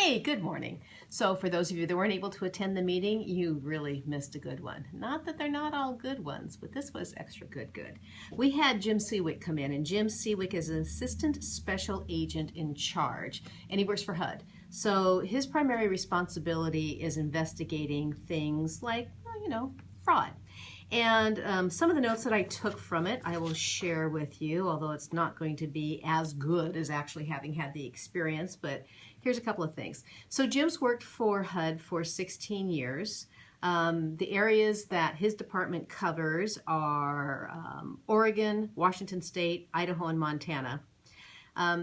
Hey, good morning. So for those of you that weren't able to attend the meeting, you really missed a good one. Not that they're not all good ones, but this was extra good. We had Jim Seawick come in, and Jim Seawick is an Assistant Special Agent in charge, and he works for HUD. So his primary responsibility is investigating things like, fraud. And some of the notes that I took from it, I will share with you, although it's not going to be as good as actually having had the experience, but here's a couple of things. So Jim's worked for HUD for 16 years. The areas that his department covers are Oregon, Washington State, Idaho, and Montana.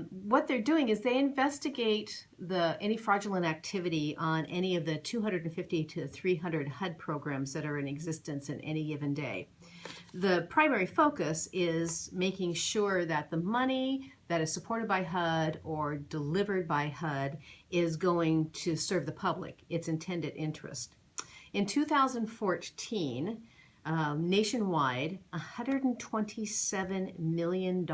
What they're doing is they investigate any fraudulent activity on any of the 250 to 300 HUD programs that are in existence in any given day. The primary focus is making sure that the money that is supported by HUD or delivered by HUD is going to serve the public, its intended interest. In 2014, nationwide, $127 million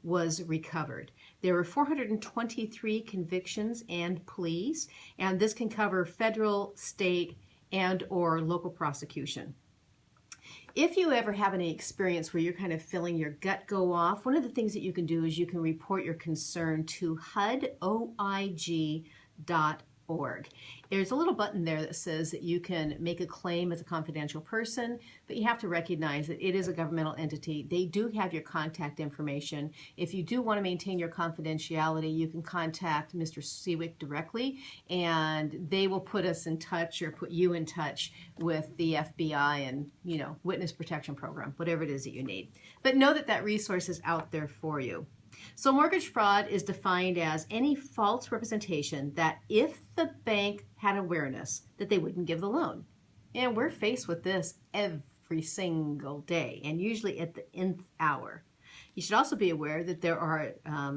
was recovered. There were 423 convictions and pleas, and this can cover federal, state, and or local prosecution. If you ever have any experience where you're kind of feeling your gut go off, one of the things that you can do is you can report your concern to HUDOIG.org. There's a little button there that says that you can make a claim as a confidential person, but you have to recognize that it is a governmental entity. They do have your contact information. If you do want to maintain your confidentiality, you can contact Mr. Seawick directly, and they will put us in touch or put you in touch with the FBI and, witness protection program, whatever it is that you need. But know that that resource is out there for you. So mortgage fraud is defined as any false representation that if the bank had awareness that they wouldn't give the loan. And we're faced with this every single day, and usually at the nth hour. You should also be aware that there are,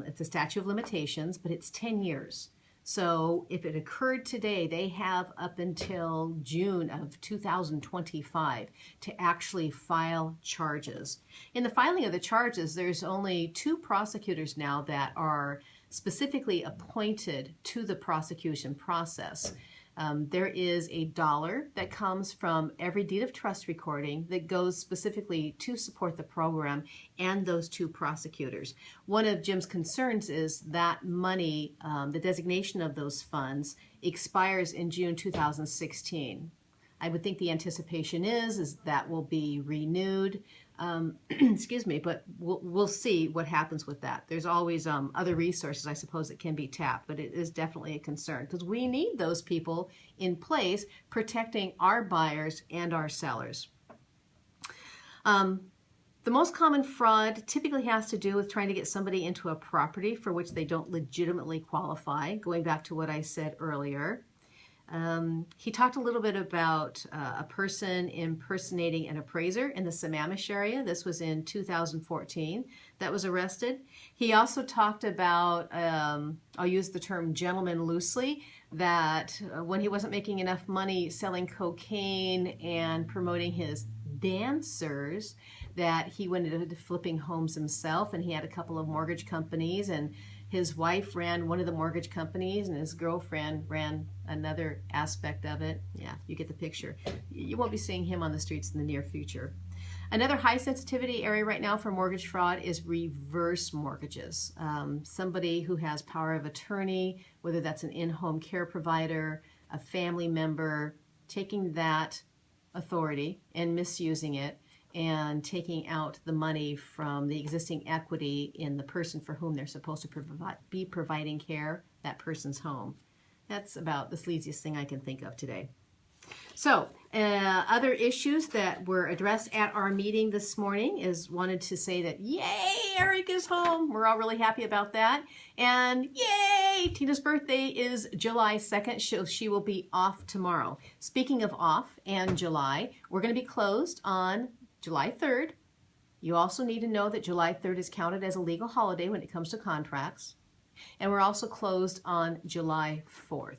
it's a statute of limitations, but it's 10 years. So if it occurred today, they have up until June of 2025 to actually file charges. In the filing of the charges, there's only 2 prosecutors now that are specifically appointed to the prosecution process. There is $1 that comes from every deed of trust recording that goes specifically to support the program and those 2 prosecutors. One of Jim's concerns is that money, the designation of those funds, expires in June 2016. I would think the anticipation is that will be renewed. Excuse me, but we'll see what happens with that. There's always other resources, I suppose, that can be tapped, but it is definitely a concern because we need those people in place protecting our buyers and our sellers. The most common fraud typically has to do with trying to get somebody into a property for which they don't legitimately qualify, going back to what I said earlier. He talked a little bit about a person impersonating an appraiser in the Sammamish area. This was in 2014 that was arrested. He also talked about, I'll use the term gentleman loosely, that when he wasn't making enough money selling cocaine and promoting his dancers, that he went into flipping homes himself, and he had a couple of mortgage companies, and his wife ran one of the mortgage companies and his girlfriend ran another aspect of it. Yeah, you get the picture. You won't be seeing him on the streets in the near future. Another high sensitivity area right now for mortgage fraud is reverse mortgages. Somebody who has power of attorney, whether that's an in-home care provider, a family member, taking that authority and misusing it and taking out the money from the existing equity in the person for whom they're supposed to be providing care, that person's home. That's about the sleaziest thing I can think of today. So, other issues that were addressed at our meeting this morning is wanted to say that, yay, Eric is home. We're all really happy about that. And yay, Tina's birthday is July 2nd. She will be off tomorrow. Speaking of off and July, we're going to be closed on July 3rd. You also need to know that July 3rd is counted as a legal holiday when it comes to contracts. And we're also closed on July 4th.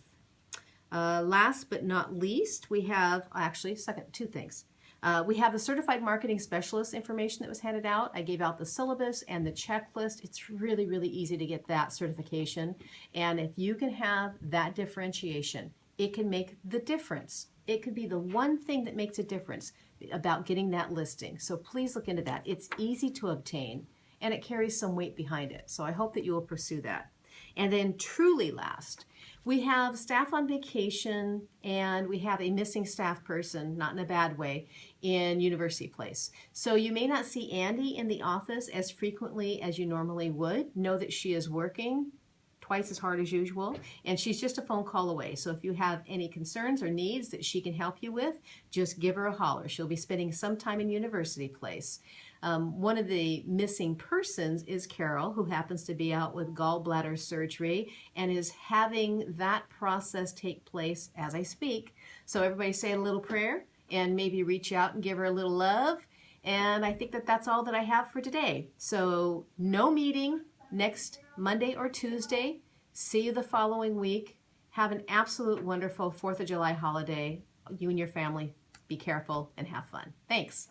Last but not least, we have, actually, 2 things. We have the certified marketing specialist information that was handed out. I gave out the syllabus and the checklist. It's really, really easy to get that certification. And if you can have that differentiation, it can make the difference. It could be the one thing that makes a difference about getting that listing. So please look into that. It's easy to obtain and it carries some weight behind it. So I hope that you will pursue that. And then truly last, we have staff on vacation and we have a missing staff person, not in a bad way, in University Place. So you may not see Andy in the office as frequently as you normally would. Know that she is working twice as hard as usual, and she's just a phone call away. So if you have any concerns or needs that she can help you with, just give her a holler. She'll be spending some time in University Place. One of the missing persons is Carol, who happens to be out with gallbladder surgery and is having that process take place as I speak. So everybody say a little prayer and maybe reach out and give her a little love. And I think that that's all that I have for today. So no meeting next Monday or Tuesday. See you the following week. Have an absolute wonderful 4th of July holiday. You and your family, be careful and have fun. Thanks.